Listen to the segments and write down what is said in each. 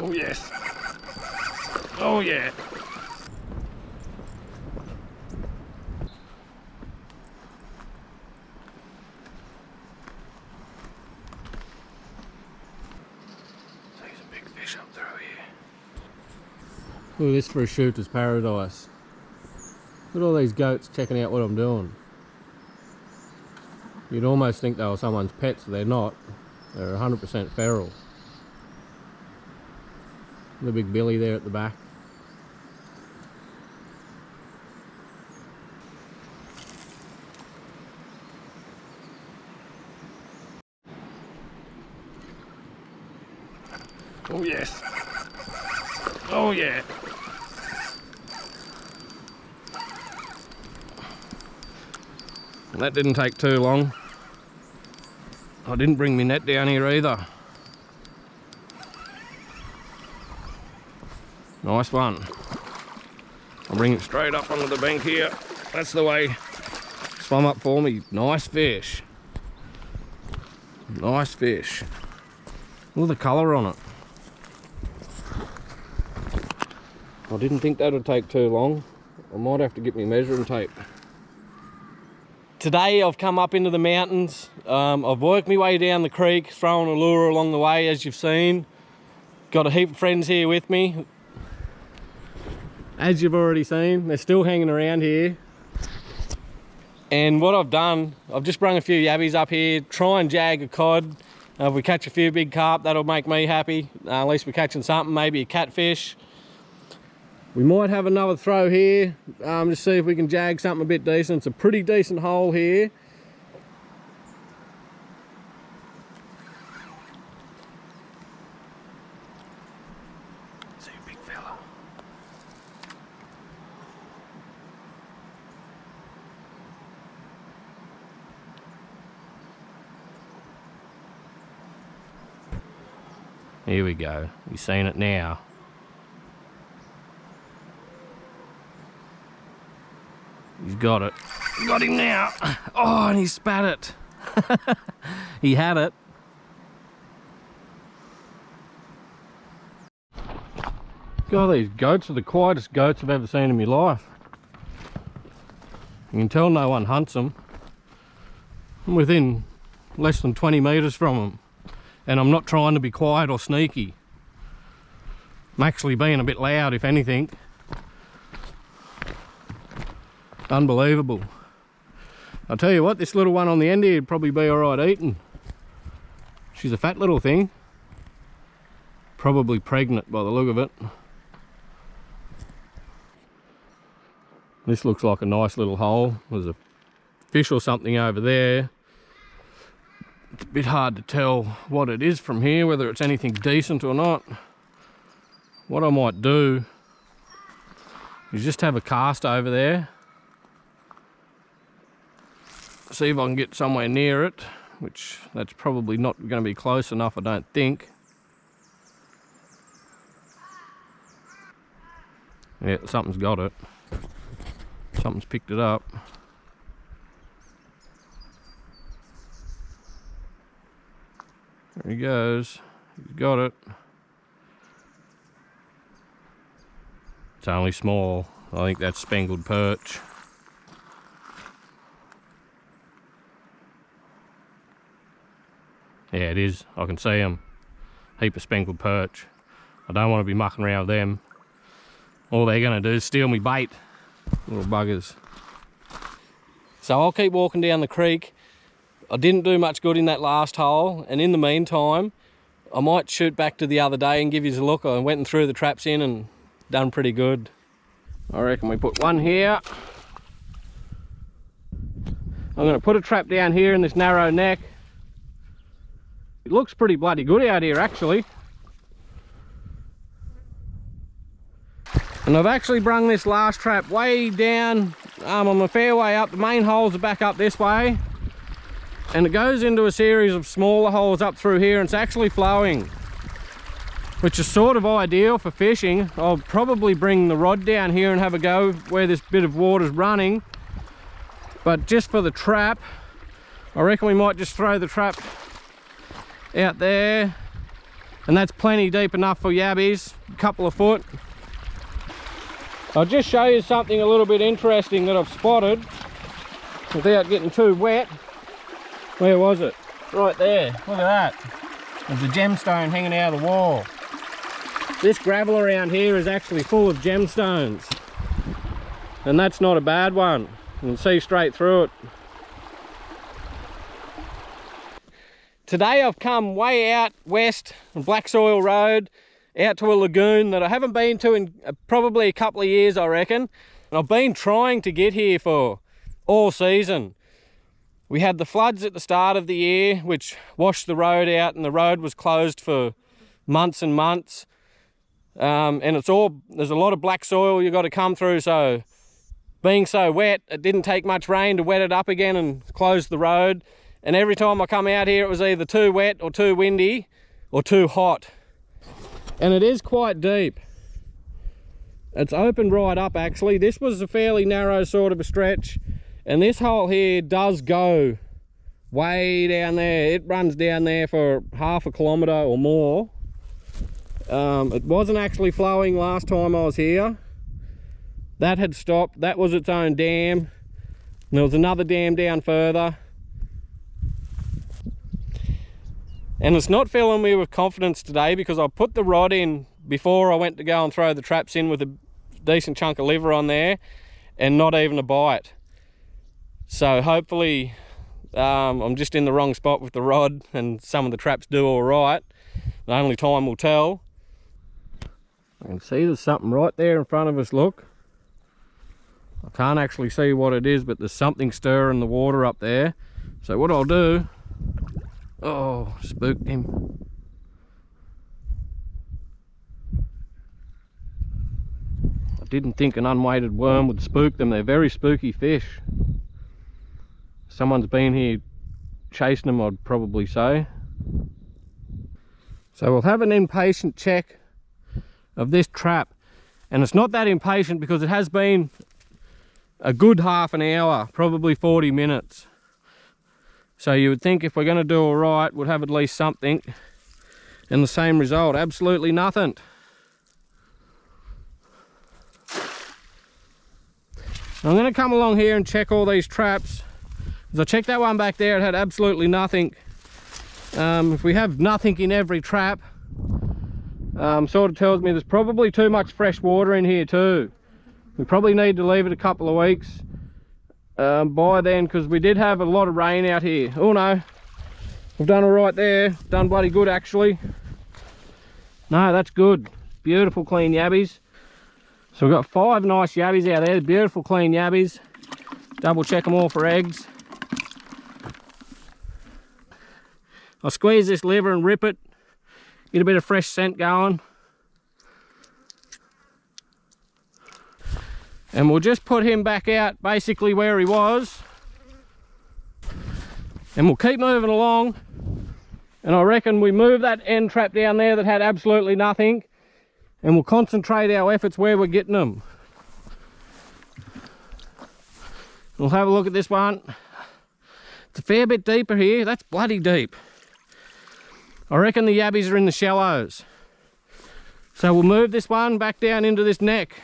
Oh yes. Oh yeah. There's a big fish up through here. Look at this for a shooter's paradise. Look at all these goats checking out what I'm doing. You'd almost think they were someone's pets, they're not. They're 100% feral. The big billy there at the back. Oh yes. Oh yeah. That didn't take too long. I didn't bring my net down here either. Nice one. I'll bring it straight up onto the bank here. That's the way. Swum up for me. Nice fish. Nice fish. Look at the colour on it. I didn't think that would take too long. I might have to get my measuring tape. Today I've come up into the mountains. I've worked my way down the creek, throwing a lure along the way, as you've seen. Got a heap of friends here with me. As you've already seen, they're still hanging around here. And what I've done, I've just brung a few yabbies up here, try and jag a cod. If we catch a few big carp, that'll make me happy. At least we're catching something, maybe a catfish. We might have another throw here, just see if we can jag something a bit decent. It's a pretty decent hole here. See a big fella. Here we go. You've seen it now. He's got it. Got him now. Oh, and he spat it. He had it. God, these goats are the quietest goats I've ever seen in my life. You can tell no one hunts them. I'm within less than 20 metres from them. And I'm not trying to be quiet or sneaky. I'm actually being a bit loud, if anything. Unbelievable. I'll tell you what, this little one on the end here would probably be alright eating. She's a fat little thing. Probably pregnant by the look of it. This looks like a nice little hole. There's a fish or something over there. It's a bit hard to tell what it is from here, whether it's anything decent or not. What I might do is just have a cast over there. See if I can get somewhere near it, which that's probably not going to be close enough, I don't think. Yeah, something's got it. Something's picked it up. There he goes. He's got it. It's only small. I think that's spangled perch. Yeah, it is. I can see them. Heap of spangled perch. I don't want to be mucking around with them. All they're going to do is steal me bait. Little buggers. So I'll keep walking down the creek. I didn't do much good in that last hole, and in the meantime, I might shoot back to the other day and give you a look. I went and threw the traps in and done pretty good. I reckon we put one here. I'm going to put a trap down here in this narrow neck. It looks pretty bloody good out here, actually. And I've actually brung this last trap way down on a fair way up. The main holes are back up this way. And it goes into a series of smaller holes up through here, and it's actually flowing, which is sort of ideal for fishing. I'll probably bring the rod down here and have a go where this bit of water's running. But just for the trap, I reckon we might just throw the trap out there, and and that's plenty deep enough for yabbies, a couple of foot. I'll just show you something a little bit interesting that I've spotted without getting too wet. Where was it? Right there, look at that. There's a gemstone hanging out of the wall. This gravel around here is actually full of gemstones, and that's not a bad one. You can see straight through it. Today I've come way out west on Black Soil Road, out to a lagoon that I haven't been to in probably a couple of years, I reckon. And I've been trying to get here for all season. We had the floods at the start of the year, which washed the road out, and the road was closed for months and months. And there's a lot of black soil you got to come through, so being so wet, it didn't take much rain to wet it up again and close the road. And every time I come out here, it was either too wet or too windy or too hot. And it is quite deep. It's opened right up actually. This was a fairly narrow sort of a stretch, and this hole here does go way down there. It runs down there for half a kilometre or more. It wasn't actually flowing last time I was here. That had stopped. That was its own dam. And there was another dam down further. And it's not filling me with confidence today because I put the rod in before I went to go and throw the traps in with a decent chunk of liver on there, and not even a bite. So hopefully I'm just in the wrong spot with the rod and some of the traps do all right. Only time will tell. I can see there's something right there in front of us, look. I can't actually see what it is, but there's something stirring the water up there. So what I'll do, oh, spooked him. I didn't think an unweighted worm would spook them. They're very spooky fish. Someone's been here chasing them, I'd probably say. So we'll have an impatient check of this trap. And it's not that impatient because it has been a good half an hour, probably 40 minutes. So you would think if we're going to do all right, we'd have at least something. And the same result, absolutely nothing. I'm going to come along here and check all these traps. As I checked that one back there, it had absolutely nothing. If we have nothing in every trap, sort of tells me there's probably too much fresh water in here too. We probably need to leave it a couple of weeks by then, because we did have a lot of rain out here. Oh no, we've done all right there. Done bloody good actually. No, that's good. Beautiful clean yabbies. So we've got 5 nice yabbies out there, beautiful clean yabbies. Double check them all for eggs. I'll squeeze this liver and rip it, get a bit of fresh scent going. And we'll just put him back out basically where he was. And we'll keep moving along. And I reckon we move that end trap down there that had absolutely nothing, and we'll concentrate our efforts where we're getting them. We'll have a look at this one. It's a fair bit deeper here. That's bloody deep. I reckon the yabbies are in the shallows. So we'll move this one back down into this neck.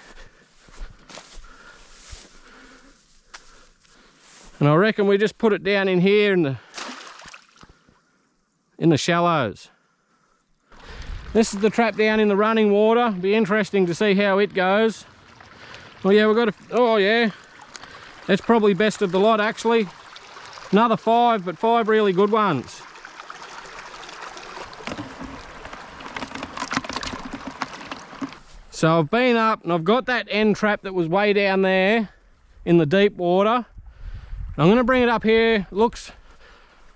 And I reckon we just put it down in here in the shallows. This is the trap down in the running water. Be interesting to see how it goes. Oh yeah, we've got oh yeah. That's probably best of the lot actually. Another 5, but 5 really good ones. So I've been up and I've got that end trap that was way down there in the deep water. I'm going to bring it up here. It looks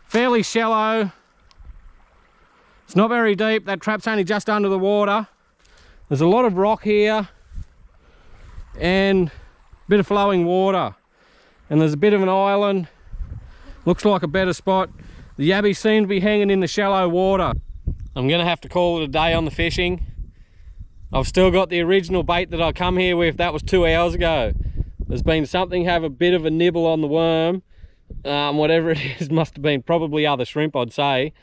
fairly shallow. It's not very deep. That trap's only just under the water. There's a lot of rock here and a bit of flowing water. And there's a bit of an island. Looks like a better spot. The yabbies seem to be hanging in the shallow water. I'm going to have to call it a day on the fishing. I've still got the original bait that I come here with. That was 2 hours ago. There's been something have a bit of a nibble on the worm. Whatever it is, must have been probably other shrimp, I'd say.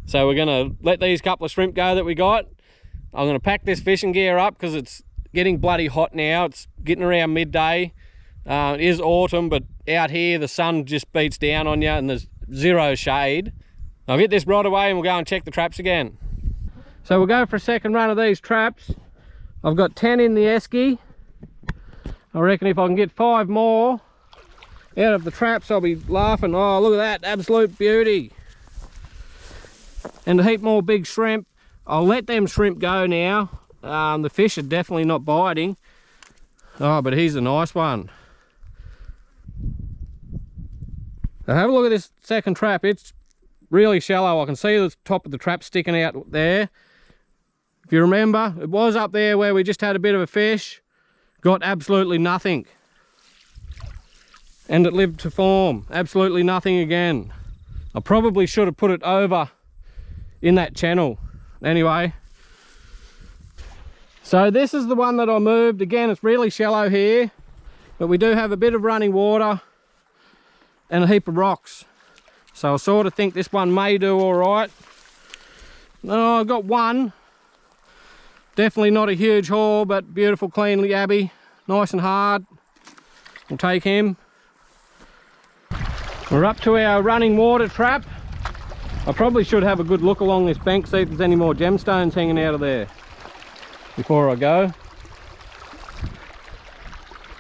So we're gonna let these couple of shrimp go that we got. I'm gonna pack this fishing gear up because it's getting bloody hot now. It's getting around midday. It is autumn, but out here the sun just beats down on you and there's zero shade. I'll get this right away and we'll go and check the traps again. So we'll go for a second run of these traps. I've got 10 in the esky. I reckon if I can get 5 more out of the traps, I'll be laughing. Oh, look at that, absolute beauty. And a heap more big shrimp. I'll let them shrimp go now. The fish are definitely not biting. Oh, but he's a nice one. Now have a look at this second trap. It's really shallow. I can see the top of the trap sticking out there. If you remember, it was up there where we just had a bit of a fish. Got absolutely nothing. And it lived to form. Absolutely nothing again. I probably should have put it over in that channel. Anyway. So this is the one that I moved. Again, it's really shallow here. But we do have a bit of running water and a heap of rocks. So I sort of think this one may do all right. No, I've got one. Definitely not a huge haul, but beautiful, clean yabby. Nice and hard. We'll take him. We're up to our running water trap. I probably should have a good look along this bank, see if there's any more gemstones hanging out of there before I go.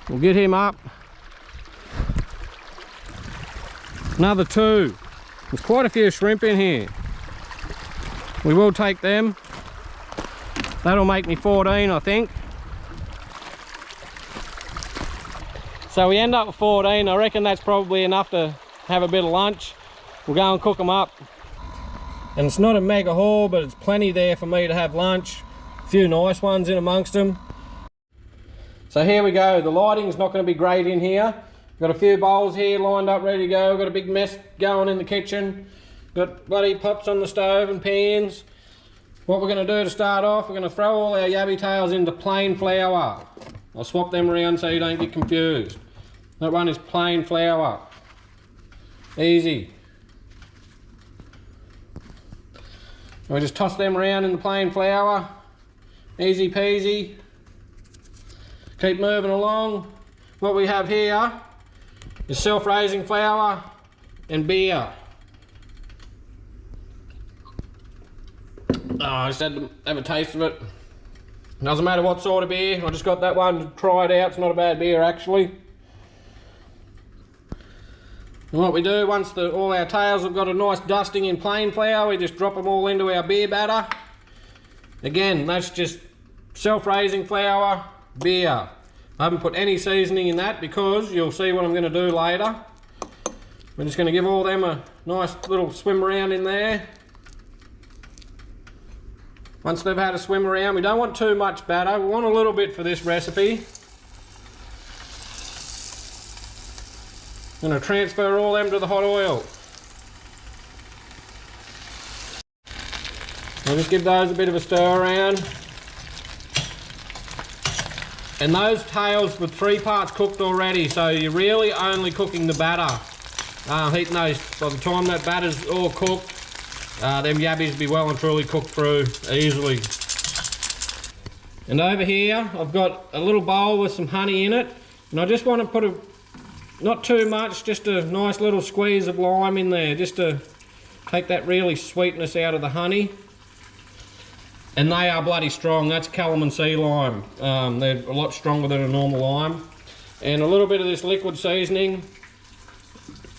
We'll get him up. Another 2. There's quite a few shrimp in here. We will take them. That'll make me 14, I think. So we end up with 14. I reckon that's probably enough to have a bit of lunch. We'll go and cook them up. And it's not a mega haul, but it's plenty there for me to have lunch. A few nice ones in amongst them. So here we go. The lighting's not going to be great in here. Got a few bowls here lined up ready to go. Got a big mess going in the kitchen. Got bloody pots on the stove and pans. What we're going to do to start off, we're going to throw all our yabby tails into plain flour. I'll swap them around so you don't get confused. That one is plain flour. Easy. We just toss them around in the plain flour. Easy peasy. Keep moving along. What we have here is self-raising flour and beer. Oh, I just had to have a taste of it. Doesn't matter what sort of beer. I just got that one to try it out. It's not a bad beer actually. And what we do, once all our tails have got a nice dusting in plain flour, we just drop them all into our beer batter. Again, that's just self-raising flour, beer. I haven't put any seasoning in that because you'll see what I'm going to do later. We're just going to give all them a nice little swim around in there. Once they've had a swim around, we don't want too much batter. We want a little bit for this recipe. I'm going to transfer all them to the hot oil. I'll just give those a bit of a stir around. And those tails were 3 parts cooked already, so you're really only cooking the batter. Heating those, by the time that batter's all cooked, them yabbies will be well and truly cooked through easily. And over here, I've got a little bowl with some honey in it, and I just want to put not too much, just a nice little squeeze of lime in there, just to take that really sweetness out of the honey. And they are bloody strong. That's calamansi lime. They're a lot stronger than a normal lime. And a little bit of this liquid seasoning,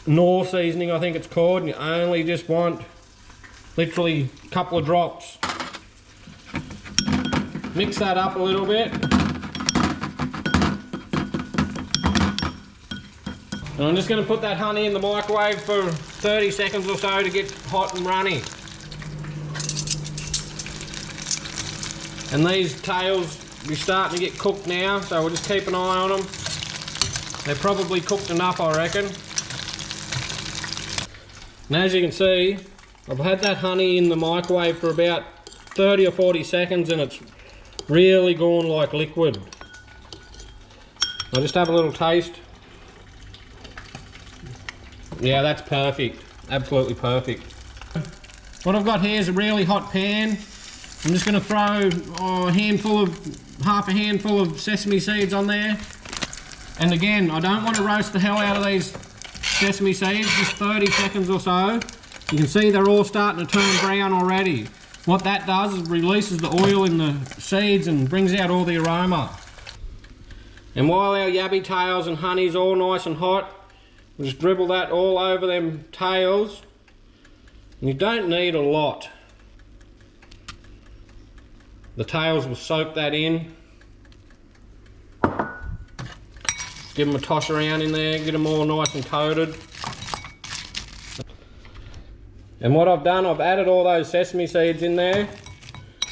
Knorr seasoning I think it's called, and you only just want literally a couple of drops. Mix that up a little bit. And I'm just going to put that honey in the microwave for 30 seconds or so to get hot and runny. And these tails be starting to get cooked now, so we'll just keep an eye on them. They're probably cooked enough, I reckon. And as you can see, I've had that honey in the microwave for about 30 or 40 seconds and it's really gone like liquid. I'll just have a little taste. Yeah, that's perfect. Absolutely perfect. What I've got here is a really hot pan. I'm just going to throw half a handful of sesame seeds on there. And again, I don't want to roast the hell out of these sesame seeds, just 30 seconds or so. You can see they're all starting to turn brown already. What that does is releases the oil in the seeds and brings out all the aroma. And while our yabby tails and honey's all nice and hot, we'll just dribble that all over them tails. And you don't need a lot. The tails will soak that in. Give them a toss around in there, get them all nice and coated. And what I've done, I've added all those sesame seeds in there.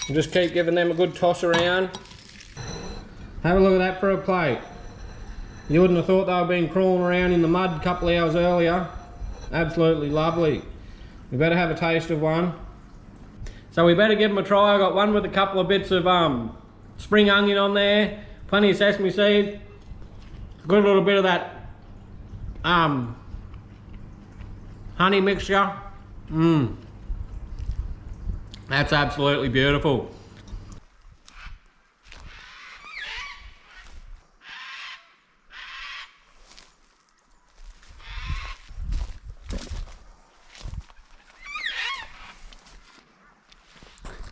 And just keep giving them a good toss around. Have a look at that for a plate. You wouldn't have thought they were been crawling around in the mud a couple of hours earlier. Absolutely lovely. We better have a taste of one. So we better give them a try. I got one with a couple of bits of spring onion on there, plenty of sesame seed, good little bit of that honey mixture. That's absolutely beautiful.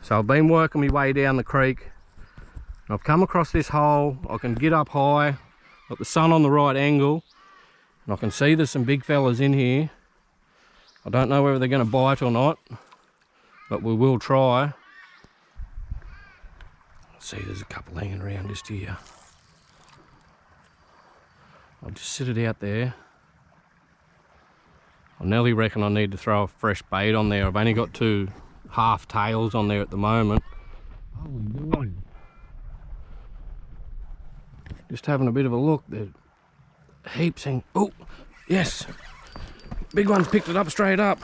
So I've been working my way down the creek. I've come across this hole. I can get up high, got the sun on the right angle, and I can see there's some big fellas in here. I don't know whether they're going to bite or not, but we will try. See, there's a couple hanging around just here. I'll just sit it out there. I nearly reckon I need to throw a fresh bait on there. I've only got 2 half tails on there at the moment. Just having a bit of a look. There's heaps hanging. Oh, yes. Big one's picked it up straight up.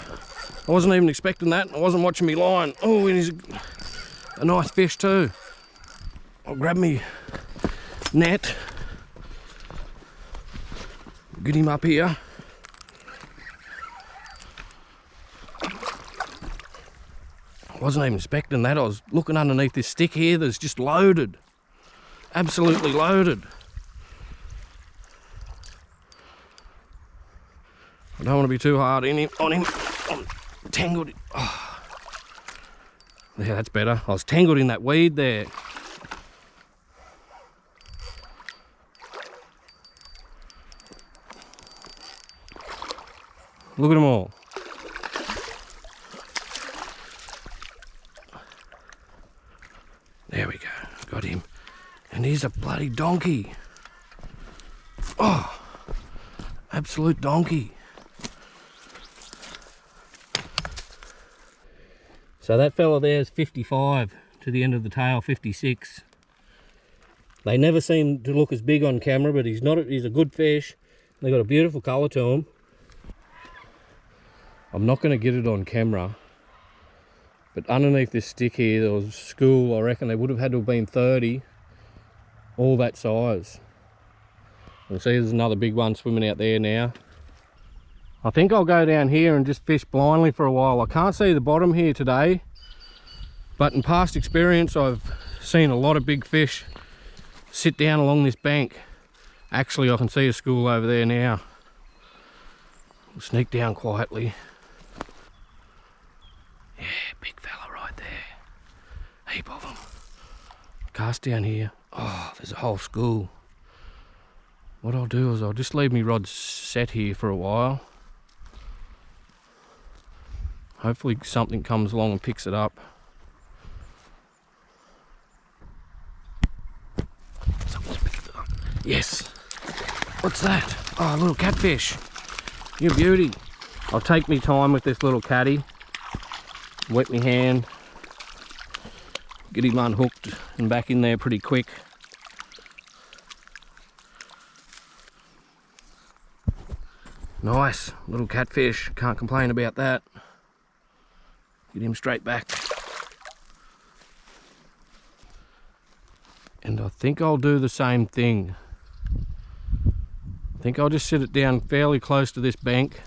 I wasn't even expecting that. I wasn't watching me line. Oh, and he's a nice fish too. I'll grab me net. Get him up here. I wasn't even expecting that. I was looking underneath this stick here. There's just loaded. Absolutely loaded. I don't want to be too hard on him. I'm tangled. Oh. Yeah, that's better. I was tangled in that weed there. Look at them all. There we go. Got him. And here's a bloody donkey. Oh, absolute donkey. So that fella there is 55 to the end of the tail, 56. They never seem to look as big on camera, but he's a good fish. They've got a beautiful colour to them. I'm not going to get it on camera, but underneath this stick here, there was a school. I reckon they would have had to have been 30, all that size. You can see there's another big one swimming out there now. I think I'll go down here and just fish blindly for a while. I can't see the bottom here today, but in past experience I've seen a lot of big fish sit down along this bank. Actually, I can see a school over there now. We'll sneak down quietly. Yeah, big fella right there. Heap of them. Cast down here. Oh, there's a whole school. What I'll do is I'll just leave my rod set here for a while. Hopefully something comes along and picks it up. Something's picked it up. Yes. What's that? Oh, a little catfish. You beauty. I'll take me time with this little catty. Wet my hand. Get him unhooked and back in there pretty quick. Nice little catfish. Can't complain about that. Get him straight back. And I think I'll do the same thing. I think I'll just sit it down fairly close to this bank.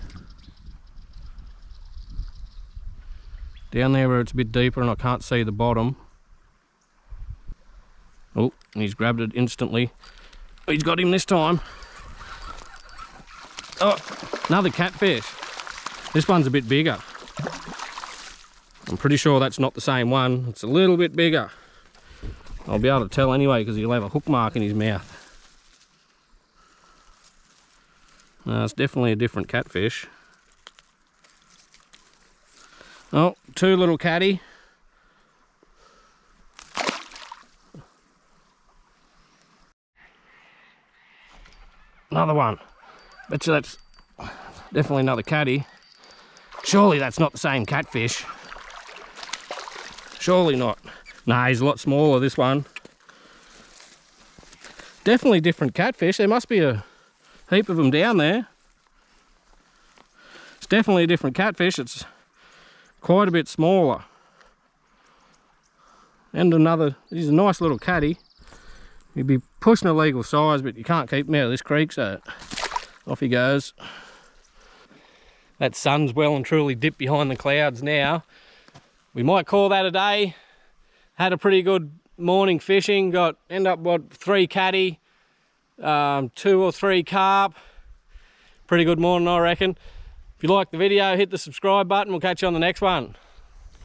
Down there where it's a bit deeper and I can't see the bottom. Oh, and he's grabbed it instantly. He's got him this time. Oh, another catfish. This one's a bit bigger. I'm pretty sure that's not the same one. It's a little bit bigger. I'll be able to tell anyway because he'll have a hook mark in his mouth. No, it's definitely a different catfish. Oh, two little catty. Another one. Betcha that's definitely another catty. Surely that's not the same catfish. Surely not. Nah, he's a lot smaller, this one. Definitely different catfish. There must be a heap of them down there. It's definitely a different catfish. It's quite a bit smaller. And another, he's a nice little catty. He'd be pushing a legal size, but you can't keep him out of this creek, so off he goes. That sun's well and truly dipped behind the clouds now. We might call that a day. Had a pretty good morning fishing. End up what, 3 catty, 2 or 3 carp. Pretty good morning, I reckon. If you like the video, hit the subscribe button. We'll catch you on the next one.